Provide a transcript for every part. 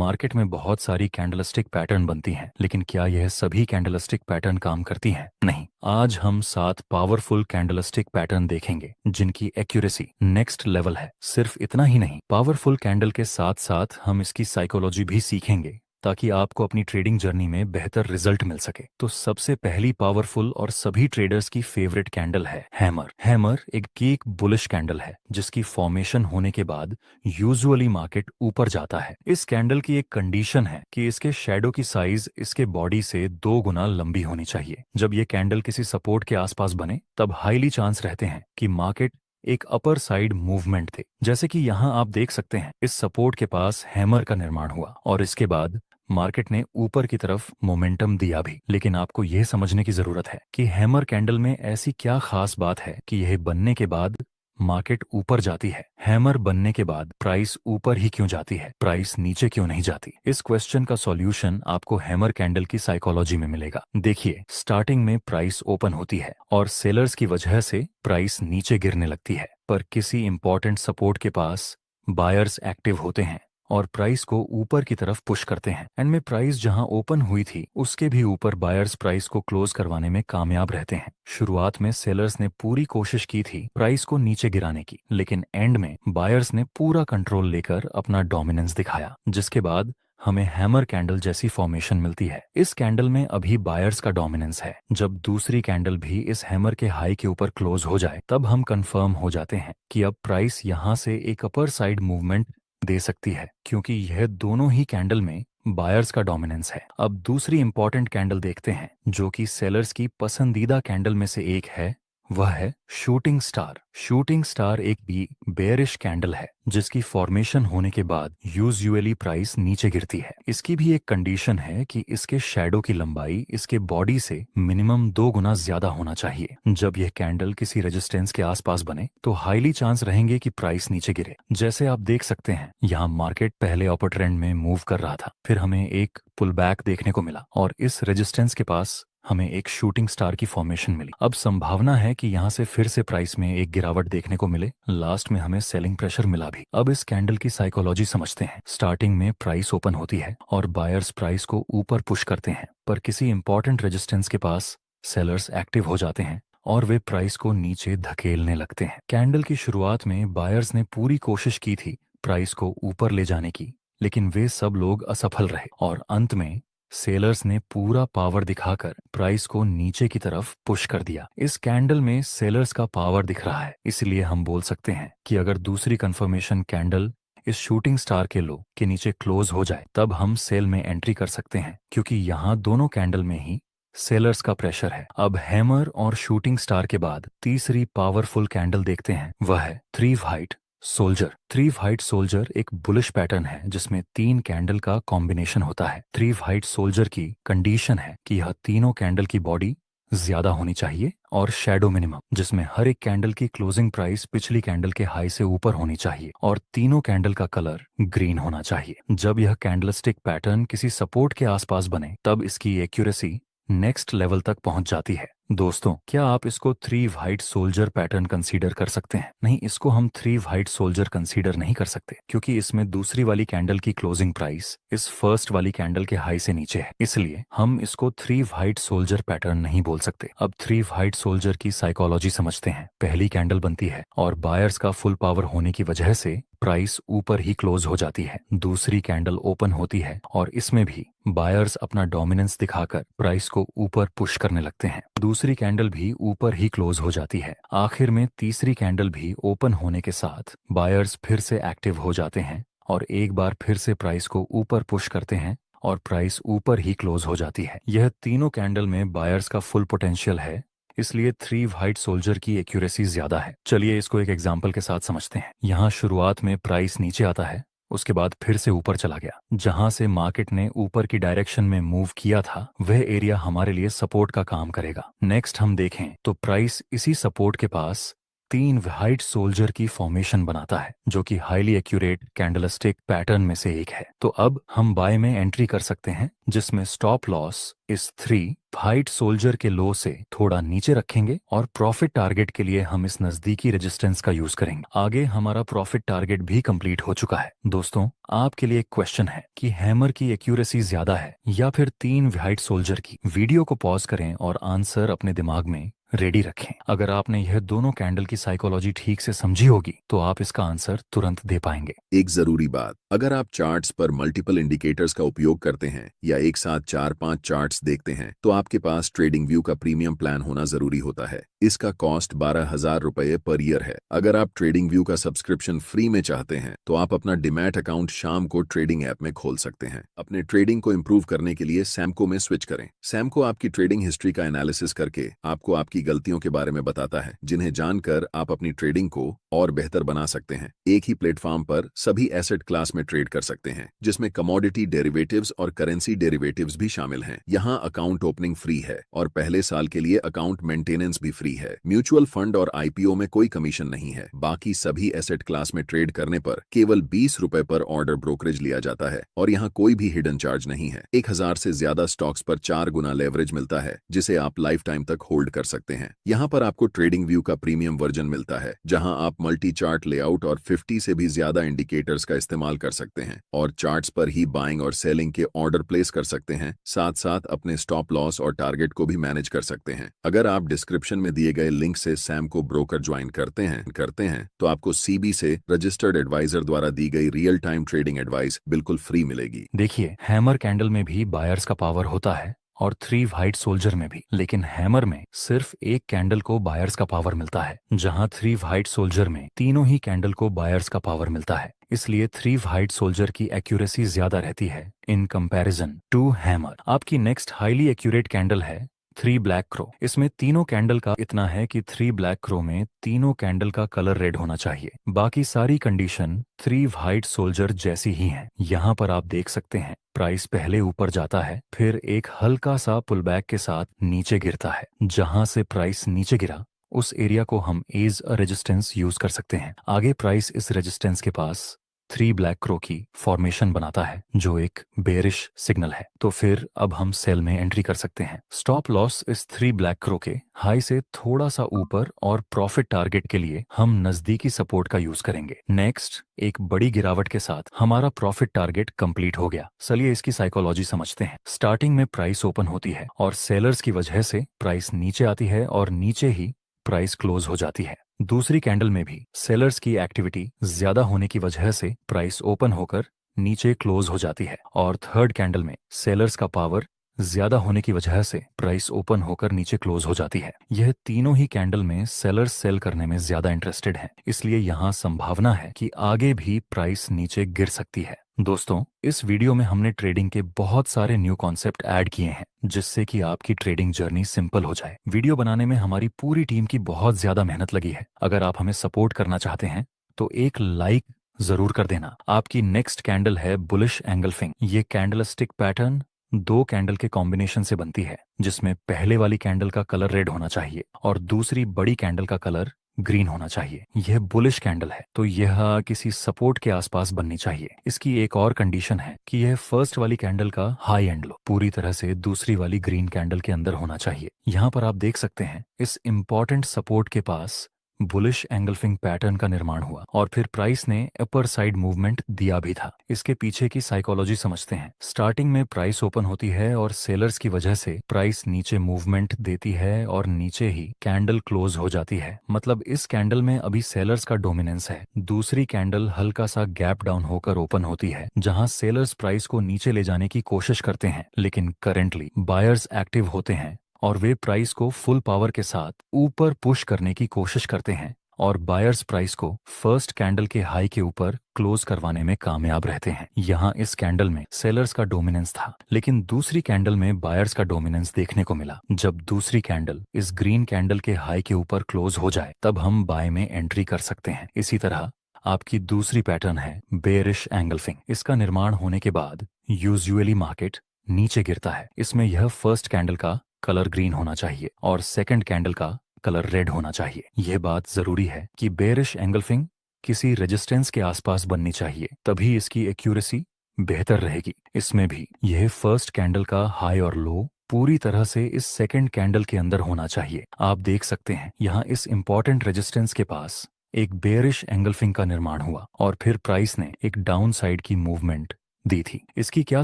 Market में बहुत सारी कैंडलस्टिक पैटर्न बनती हैं, लेकिन क्या यह सभी कैंडलस्टिक पैटर्न काम करती हैं? नहीं। आज हम 7 पावरफुल कैंडलस्टिक पैटर्न देखेंगे जिनकी एक्यूरेसी नेक्स्ट लेवल है। सिर्फ इतना ही नहीं, पावरफुल कैंडल के साथ साथ हम इसकी साइकोलॉजी भी सीखेंगे ताकि आपको अपनी ट्रेडिंग जर्नी में बेहतर रिजल्ट मिल सके। तो सबसे पहली पावरफुल और सभी ट्रेडर्स की फेवरेट कैंडल है हैमर। हैमर एक केक बुलिश कैंडल है जिसकी फॉर्मेशन होने के बाद यूजुअली मार्केट ऊपर जाता है। इस कैंडल की एक कंडीशन है कि इसके शैडो की साइज इसके बॉडी से 2 गुना लंबी होनी चाहिए। जब ये कैंडल किसी सपोर्ट के आसपास बने तब हाईली चांस रहते हैं कि मार्केट एक अपर साइड मूवमेंट थे। जैसे कि यहाँ आप देख सकते हैं, इस सपोर्ट के पास हैमर का निर्माण हुआ और इसके बाद मार्केट ने ऊपर की तरफ मोमेंटम दिया भी। लेकिन आपको यह समझने की जरूरत है कि हैमर कैंडल में ऐसी क्या खास बात है कि यह बनने के बाद मार्केट ऊपर जाती है। हैमर बनने के बाद प्राइस ऊपर ही क्यों जाती है, प्राइस नीचे क्यों नहीं जाती? इस क्वेश्चन का सॉल्यूशन आपको हैमर कैंडल की साइकोलॉजी में मिलेगा। देखिए, स्टार्टिंग में प्राइस ओपन होती है और सेलर्स की वजह से प्राइस नीचे गिरने लगती है, पर किसी इंपॉर्टेंट सपोर्ट के पास बायर्स एक्टिव होते हैं और प्राइस को ऊपर की तरफ पुश करते हैं। एंड में प्राइस जहां ओपन हुई थी उसके भी ऊपर बायर्स प्राइस को क्लोज करवाने में कामयाब रहते हैं। शुरुआत में सेलर्स ने पूरी कोशिश की थी प्राइस को नीचे गिराने की, लेकिन एंड में बायर्स ने पूरा कंट्रोल लेकर अपना डोमिनेंस दिखाया, जिसके बाद हमें हैमर कैंडल जैसी फॉर्मेशन मिलती है। इस कैंडल में अभी बायर्स का डोमिनेंस है। जब दूसरी कैंडल भी इस हैमर के हाई के ऊपर क्लोज हो जाए तब हम कंफर्म हो जाते हैं कि अब प्राइस यहां से एक अपर साइड मूवमेंट दे सकती है, क्योंकि यह दोनों ही कैंडल में बायर्स का डोमिनेंस है। अब दूसरी इंपॉर्टेंट कैंडल देखते हैं जो कि सेलर्स की पसंदीदा कैंडल में से एक है, वह है शूटिंग स्टार। शूटिंग स्टार एक भी बेयरिश कैंडल है जिसकी फॉर्मेशन होने के बाद यूजुअली प्राइस नीचे गिरती है। इसकी भी एक कंडीशन है कि इसके शैडो की लंबाई इसके बॉडी से मिनिमम 2 गुना ज्यादा होना चाहिए। जब यह कैंडल किसी रेजिस्टेंस के आसपास बने तो हाईली चांस रहेंगे कि प्राइस नीचे गिरे। जैसे आप देख सकते हैं, यहाँ मार्केट पहले अपर ट्रेंड में मूव कर रहा था, फिर हमें एक पुल बैक देखने को मिला और इस रेजिस्टेंस के पास हमें एक शूटिंग स्टार की फॉर्मेशन मिली। अब संभावना है कि यहाँ से फिर से प्राइस में एक गिरावट देखने को मिले। लास्ट में हमें सेलिंग प्रेशर मिला भी। अब इस कैंडल की साइकोलॉजी समझते हैं। स्टार्टिंग में प्राइस ओपन होती है और बायर्स प्राइस को ऊपर पुश करते हैं, पर किसी इंपॉर्टेंट रेजिस्टेंस के पास सेलर्स एक्टिव हो जाते हैं और वे प्राइस को नीचे धकेलने लगते हैं। कैंडल की शुरुआत में बायर्स ने पूरी कोशिश की थी प्राइस को ऊपर ले जाने की, लेकिन वे सब लोग असफल रहे और अंत में सेलर्स ने पूरा पावर दिखाकर प्राइस को नीचे की तरफ पुश कर दिया। इस कैंडल में सेलर्स का पावर दिख रहा है, इसलिए हम बोल सकते हैं कि अगर दूसरी कंफर्मेशन कैंडल इस शूटिंग स्टार के लो के नीचे क्लोज हो जाए तब हम सेल में एंट्री कर सकते हैं, क्योंकि यहाँ दोनों कैंडल में ही सेलर्स का प्रेशर है। अब हैमर और शूटिंग स्टार के बाद तीसरी पावरफुल कैंडल देखते हैं, वह है three height soldier. Three height soldier एक बुलिश पैटर्न है जिसमें 3 कैंडल का कॉम्बिनेशन होता है। थ्री हाइट सोल्जर की कंडीशन है कि यह तीनों कैंडल की बॉडी ज्यादा होनी चाहिए और शैडो मिनिमम, जिसमें हर एक कैंडल की क्लोजिंग प्राइस पिछली कैंडल के हाई से ऊपर होनी चाहिए और तीनों कैंडल का कलर ग्रीन होना चाहिए। जब यह कैंडलस्टिक पैटर्न किसी सपोर्ट के आसपास बने तब इसकी एक्यूरेसी नेक्स्ट लेवल तक पहुंच जाती है। दोस्तों, क्या आप इसको three white soldier pattern consider कर सकते हैं? नहीं, इसको हम थ्री वाइट सोल्जर कंसीडर नहीं कर सकते, क्योंकि इसमें दूसरी वाली कैंडल की क्लोजिंग प्राइस इस फर्स्ट वाली कैंडल के हाई से नीचे है, इसलिए हम इसको थ्री वाइट सोल्जर पैटर्न नहीं बोल सकते। अब थ्री वाइट सोल्जर की साइकोलॉजी समझते हैं। पहली कैंडल बनती है और बायर्स का फुल पावर होने की वजह से प्राइस ऊपर ही क्लोज हो जाती है। दूसरी कैंडल ओपन होती है और इसमें भी बायर्स अपना डोमिनेंस दिखाकर प्राइस को ऊपर पुश करने लगते हैं। दूसरी कैंडल भी ऊपर ही क्लोज हो जाती है। आखिर में तीसरी कैंडल भी ओपन होने के साथ बायर्स फिर से एक्टिव हो जाते हैं और एक बार फिर से प्राइस को ऊपर पुश करते हैं और प्राइस ऊपर ही क्लोज हो जाती है। यह तीनों कैंडल में बायर्स का फुल पोटेंशियल है, इसलिए थ्री वाइट सोल्जर की एक्यूरेसी ज्यादा है। चलिए इसको एक एग्जाम्पल के साथ समझते हैं। यहाँ शुरुआत में प्राइस नीचे आता है, उसके बाद फिर से ऊपर चला गया। जहां से मार्केट ने ऊपर की डायरेक्शन में मूव किया था वह एरिया हमारे लिए सपोर्ट का काम करेगा। नेक्स्ट हम देखें तो प्राइस इसी सपोर्ट के पास 3 वाइट सोल्जर की फॉर्मेशन बनाता है, जो कि हाईली एक्यूरेट कैंडलस्टिक पैटर्न में से एक है। तो अब हम बाय में एंट्री कर सकते हैं, जिसमें स्टॉप लॉस इस 3 फाइट सोल्जर के लो से थोड़ा नीचे रखेंगे और प्रॉफिट टारगेट के लिए हम इस नजदीकी रेजिस्टेंस का यूज करेंगे। आगे हमारा प्रॉफिट टारगेट भी कंप्लीट हो चुका है। दोस्तों, आपके लिए एक क्वेश्चन है कि हैमर की एक्यूरेसी ज्यादा है या फिर 3 व्हाइट सोल्जर की। वीडियो को पॉज करें और आंसर अपने दिमाग में रेडी रखें। अगर आपने यह दोनों कैंडल की साइकोलॉजी ठीक से समझी होगी तो आप इसका आंसर तुरंत दे पाएंगे। एक जरूरी बात, अगर आप चार्ट्स पर मल्टीपल इंडिकेटर्स का उपयोग करते हैं या एक साथ 4-5 चार्ट्स देखते हैं तो आपके पास ट्रेडिंग व्यू का प्रीमियम प्लान होना जरूरी होता है। इसका कॉस्ट 12,000 रुपये पर ईयर है। अगर आप ट्रेडिंग व्यू का सब्सक्रिप्शन फ्री में चाहते हैं तो आप अपना डिमैट अकाउंट शाम को ट्रेडिंग ऐप में खोल सकते हैं। अपने ट्रेडिंग को इंप्रूव करने के लिए सैमको में स्विच करें। सैमको आपकी ट्रेडिंग हिस्ट्री का एनालिसिस करके आपको आपकी गलतियों के बारे में बताता है, जिन्हें जानकर आप अपनी ट्रेडिंग को और बेहतर बना सकते हैं। एक ही प्लेटफॉर्म पर सभी एसेट क्लास में ट्रेड कर सकते हैं, जिसमें कमोडिटी डेरिवेटिव्स और करेंसी डेरिवेटिव्स भी शामिल हैं। यहाँ अकाउंट ओपनिंग फ्री है और पहले साल के लिए अकाउंट मेंटेनेंस भी फ्री है। म्यूचुअल फंड और आईपीओ में कोई कमीशन नहीं है। बाकी सभी एसेट क्लास में ट्रेड करने पर केवल 20 रुपए पर ऑर्डर ब्रोकरेज लिया जाता है और यहाँ कोई भी हिडन चार्ज नहीं है। 1000 से ज्यादा स्टॉक्स पर 4 गुना लेवरेज मिलता है, जिसे आप लाइफ टाइम तक होल्ड कर सकते हैं। यहाँ पर आपको ट्रेडिंग व्यू का प्रीमियम वर्जन मिलता है, जहाँ आप मल्टी चार्ट लेआउट और 50 से भी ज्यादा इंडिकेटर्स का इस्तेमाल कर सकते हैं और चार्ट्स पर ही बाइंग और सेलिंग के ऑर्डर प्लेस कर सकते हैं। साथ साथ अपने स्टॉप लॉस और टारगेट को भी मैनेज कर सकते हैं। अगर आप डिस्क्रिप्शन में दिए गए लिंक से सैमको ब्रोकर ज्वाइन करते हैं तो आपको सीबी से रजिस्टर्ड एडवाइजर द्वारा दी गई रियल टाइम ट्रेडिंग एडवाइस बिल्कुल फ्री मिलेगी। देखिए, हैमर कैंडल में भी बायर्स का पावर होता है और 3 व्हाइट सोल्जर में भी, लेकिन हैमर में सिर्फ एक कैंडल को बायर्स का पावर मिलता है, जहां 3 व्हाइट सोल्जर में तीनों ही कैंडल को बायर्स का पावर मिलता है। इसलिए 3 व्हाइट सोल्जर की एक्यूरेसी ज्यादा रहती है इन कंपैरिजन टू हैमर। आपकी नेक्स्ट हाईली एक्यूरेट कैंडल है 3 ब्लैक क्रो। इसमें तीनों कैंडल का इतना है कि 3 ब्लैक क्रो में तीनों कैंडल का कलर रेड होना चाहिए। बाकी सारी कंडीशन 3 व्हाइट सोल्जर जैसी ही हैं। यहाँ पर आप देख सकते हैं प्राइस पहले ऊपर जाता है, फिर एक हल्का सा पुलबैक के साथ नीचे गिरता है। जहां से प्राइस नीचे गिरा उस एरिया को हम एज अ रेजिस्टेंस यूज कर सकते हैं। आगे प्राइस इस रेजिस्टेंस के पास 3 ब्लैक क्रो की फॉर्मेशन बनाता है, जो एक बेरिश सिग्नल है। तो फिर अब हम सेल में एंट्री कर सकते हैं। स्टॉप लॉस इस 3 ब्लैक क्रो के हाई से थोड़ा सा ऊपर और प्रॉफिट टारगेट के लिए हम नजदीकी सपोर्ट का यूज करेंगे। नेक्स्ट, एक बड़ी गिरावट के साथ हमारा प्रॉफिट टारगेट कंप्लीट हो गया। चलिए इसकी साइकोलॉजी समझते हैं। स्टार्टिंग में प्राइस ओपन होती है और सेलर्स की वजह से प्राइस नीचे आती है और नीचे ही प्राइस क्लोज हो जाती है। दूसरी कैंडल में भी सेलर्स की एक्टिविटी ज्यादा होने की वजह से प्राइस ओपन होकर नीचे क्लोज हो जाती है और थर्ड कैंडल में सेलर्स का पावर ज्यादा होने की वजह से प्राइस ओपन होकर नीचे क्लोज हो जाती है। यह तीनों ही कैंडल में सेलर्स सेल करने में ज्यादा इंटरेस्टेड हैं, इसलिए यहाँ संभावना है कि आगे भी प्राइस नीचे गिर सकती है। दोस्तों, इस वीडियो में हमने ट्रेडिंग के बहुत सारे न्यू कॉन्सेप्ट ऐड किए हैं, जिससे कि आपकी ट्रेडिंग जर्नी सिंपल हो जाए। वीडियो बनाने में हमारी पूरी टीम की बहुत ज्यादा मेहनत लगी है। अगर आप हमें सपोर्ट करना चाहते हैं तो एक लाइक जरूर कर देना। आपकी नेक्स्ट कैंडल है बुलिश एंगल्फिंग। ये कैंडलस्टिक पैटर्न 2 कैंडल के कॉम्बिनेशन से बनती है, जिसमें पहले वाली कैंडल का कलर रेड होना चाहिए और दूसरी बड़ी कैंडल का कलर ग्रीन होना चाहिए। यह बुलिश कैंडल है तो यह किसी सपोर्ट के आसपास बननी चाहिए। इसकी एक और कंडीशन है कि यह फर्स्ट वाली कैंडल का हाई एंड लो पूरी तरह से दूसरी वाली ग्रीन कैंडल के अंदर होना चाहिए। यहाँ पर आप देख सकते हैं इस इंपॉर्टेंट सपोर्ट के पास बुलिश एंगल्फिंग पैटर्न का निर्माण हुआ और फिर प्राइस ने अपर साइड मूवमेंट दिया भी था। इसके पीछे की साइकोलॉजी समझते हैं। स्टार्टिंग में प्राइस ओपन होती है और सेलर्स की वजह से प्राइस नीचे मूवमेंट देती है और नीचे ही कैंडल क्लोज हो जाती है। मतलब इस कैंडल में अभी सेलर्स का डोमिनेंस है। दूसरी कैंडल हल्का सा गैप डाउन होकर ओपन होती है, जहां सेलर्स प्राइस को नीचे ले जाने की कोशिश करते हैं, लेकिन करेंटली बायर्स एक्टिव होते हैं और वे प्राइस को फुल पावर के साथ ऊपर पुश करने की कोशिश करते हैं और बायर्स प्राइस को फर्स्ट कैंडल के हाई के ऊपर क्लोज करवाने में कामयाब रहते हैं। यहाँ इस कैंडल में सेलर्स का डोमिनेंस था, लेकिन दूसरी कैंडल में बायर्स का डोमिनेंस देखने को मिला। जब दूसरी कैंडल इस ग्रीन कैंडल के हाई के ऊपर क्लोज हो जाए तब हम बाय में एंट्री कर सकते हैं। इसी तरह आपकी दूसरी पैटर्न है बेरिश एंगल्फिंग। इसका निर्माण होने के बाद यूजुअली मार्केट नीचे गिरता है। इसमें यह फर्स्ट कैंडल का कलर ग्रीन होना चाहिए और सेकंड कैंडल का कलर रेड होना चाहिए। यह बात जरूरी है कि बेरिश एंगल्फिंग किसी रेजिस्टेंस के आसपास बननी चाहिए, तभी इसकी एक्यूरेसी बेहतर रहेगी। इसमें भी यह फर्स्ट कैंडल का हाई और लो पूरी तरह से इस सेकंड कैंडल के अंदर होना चाहिए। आप देख सकते हैं यहाँ इस इंपॉर्टेंट रेजिस्टेंस के पास एक बेयरिश एंगल्फिंग का निर्माण हुआ और फिर प्राइस ने एक डाउन साइड की मूवमेंट दी थी। इसकी क्या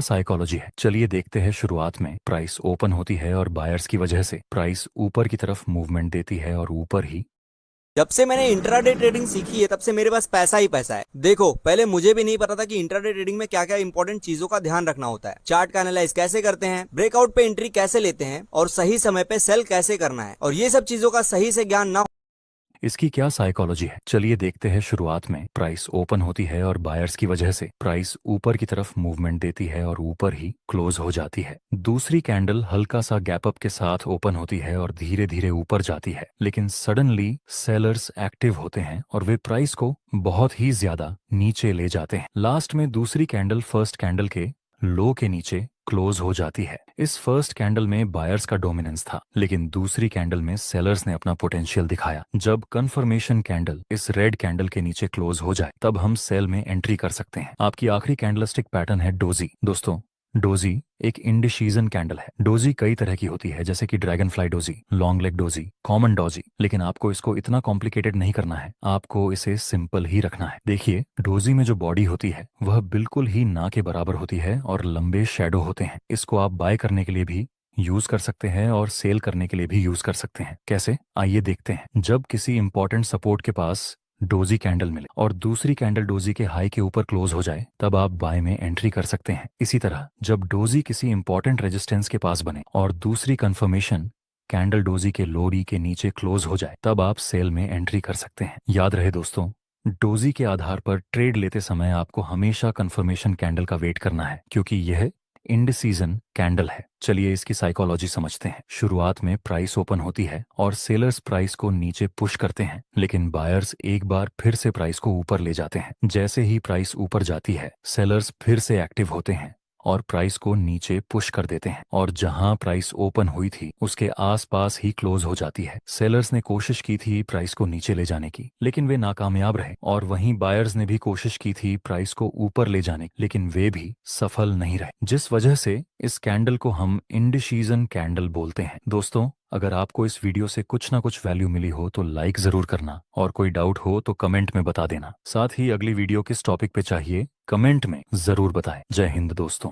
साइकोलॉजी है, चलिए देखते हैं। शुरुआत में प्राइस ओपन होती है और बायर्स की वजह से प्राइस ऊपर की तरफ मूवमेंट देती है और ऊपर ही। जब से मैंने इंट्राडे ट्रेडिंग सीखी है तब से मेरे पास पैसा ही पैसा है। देखो, पहले मुझे भी नहीं पता था कि इंट्राडे ट्रेडिंग में क्या क्या इंपॉर्टेंट चीजों का ध्यान रखना होता है। चार्ट का एनालाइज कैसे करते हैं, ब्रेकआउट पे एंट्री कैसे लेते हैं और सही समय पे सेल कैसे करना है, और ये सब चीजों का सही से ज्ञान ना इसकी क्या साइकोलॉजी है, चलिए देखते हैं। शुरुआत में प्राइस ओपन होती है और बायर्स की वजह से प्राइस ऊपर की तरफ मूवमेंट देती है और ऊपर ही क्लोज हो जाती है। दूसरी कैंडल हल्का सा गैप अप के साथ ओपन होती है और धीरे धीरे ऊपर जाती है, लेकिन सडनली सेलर्स एक्टिव होते हैं और वे प्राइस को बहुत ही ज्यादा नीचे ले जाते हैं। लास्ट में दूसरी कैंडल फर्स्ट कैंडल के लो के नीचे क्लोज हो जाती है। इस फर्स्ट कैंडल में बायर्स का डोमिनेंस था, लेकिन दूसरी कैंडल में सेलर्स ने अपना पोटेंशियल दिखाया। जब कंफर्मेशन कैंडल इस रेड कैंडल के नीचे क्लोज हो जाए तब हम सेल में एंट्री कर सकते हैं। आपकी आखिरी कैंडलस्टिक पैटर्न है डोजी। दोस्तों, डोजी एक इंडिसीजन कैंडल है। डोजी कई तरह की होती है, जैसे कि dragon fly doji, long leg doji, common doji, लेकिन आपको इसको इतना कॉम्प्लिकेटेड नहीं करना है, आपको इसे सिंपल ही रखना है। देखिए, डोजी में जो बॉडी होती है वह बिल्कुल ही ना के बराबर होती है और लंबे शेडो होते हैं। इसको आप बाय करने के लिए भी यूज कर सकते हैं और सेल करने के लिए भी यूज कर सकते हैं। कैसे, आइए देखते हैं। जब किसी इंपॉर्टेंट सपोर्ट के पास डोजी कैंडल मिले और दूसरी कैंडल डोजी के हाई के ऊपर क्लोज हो जाए तब आप बाय में एंट्री कर सकते हैं। इसी तरह जब डोजी किसी इंपॉर्टेंट रेजिस्टेंस के पास बने और दूसरी कंफर्मेशन कैंडल डोजी के लोरी के नीचे क्लोज हो जाए तब आप सेल में एंट्री कर सकते हैं। याद रहे दोस्तों, डोजी के आधार पर ट्रेड लेते समय आपको हमेशा कंफर्मेशन कैंडल का वेट करना है, क्योंकि यह इंडिसीजन कैंडल है। चलिए इसकी साइकोलॉजी समझते हैं। शुरुआत में प्राइस ओपन होती है और सेलर्स प्राइस को नीचे पुश करते हैं, लेकिन बायर्स एक बार फिर से प्राइस को ऊपर ले जाते हैं। जैसे ही प्राइस ऊपर जाती है, सेलर्स फिर से एक्टिव होते हैं और प्राइस को नीचे पुश कर देते हैं और जहां प्राइस ओपन हुई थी उसके आसपास ही क्लोज हो जाती है। सेलर्स ने कोशिश की थी प्राइस को नीचे ले जाने की, लेकिन वे नाकामयाब रहे, और वहीं बायर्स ने भी कोशिश की थी प्राइस को ऊपर ले जाने की, लेकिन वे भी सफल नहीं रहे, जिस वजह से इस कैंडल को हम इंडिसीजन कैंडल बोलते हैं। दोस्तों, अगर आपको इस वीडियो से कुछ ना कुछ वैल्यू मिली हो तो लाइक जरूर करना, और कोई डाउट हो तो कमेंट में बता देना। साथ ही अगली वीडियो किस टॉपिक पे चाहिए कमेंट में जरूर बताएं। जय हिंद दोस्तों।